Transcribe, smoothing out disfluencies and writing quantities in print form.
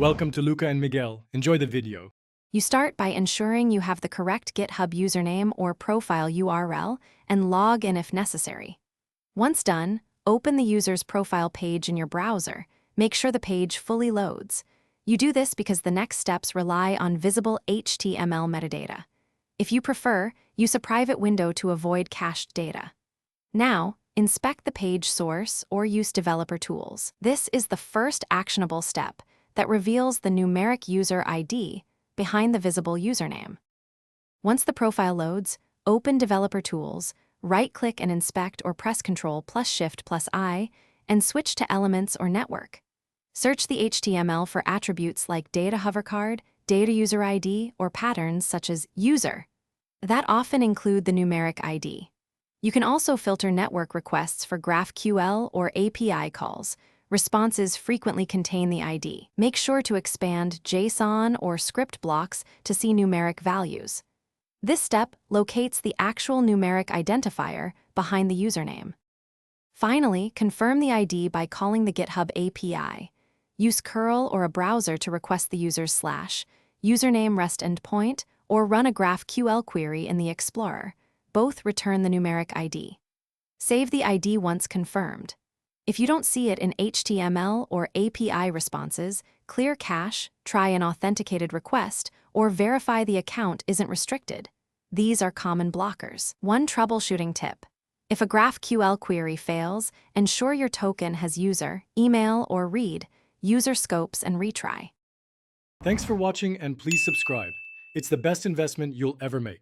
Welcome to Luca and Miguel. Enjoy the video. You start by ensuring you have the correct GitHub username or profile URL and log in if necessary. Once done, open the user's profile page in your browser. Make sure the page fully loads. You do this because the next steps rely on visible HTML metadata. If you prefer, use a private window to avoid cached data. Now, inspect the page source or use developer tools. This is the first actionable step that reveals the numeric user ID behind the visible username. Once the profile loads, open Developer Tools, right-click and inspect or press Ctrl plus Shift plus I, and switch to Elements or Network. Search the HTML for attributes like data hovercard, data user ID, or patterns such as user that often include the numeric ID. You can also filter network requests for GraphQL or API calls. Responses frequently contain the ID. Make sure to expand JSON or script blocks to see numeric values. This step locates the actual numeric identifier behind the username. Finally, confirm the ID by calling the GitHub API. Use curl or a browser to request the user's /username REST endpoint or run a GraphQL query in the Explorer. Both return the numeric ID. Save the ID once confirmed. If you don't see it in HTML or API responses, clear cache, try an authenticated request, or verify the account isn't restricted. These are common blockers. One troubleshooting tip: if a GraphQL query fails, ensure your token has user, email, or read, user scopes, and retry. Thanks for watching and please subscribe. It's the best investment you'll ever make.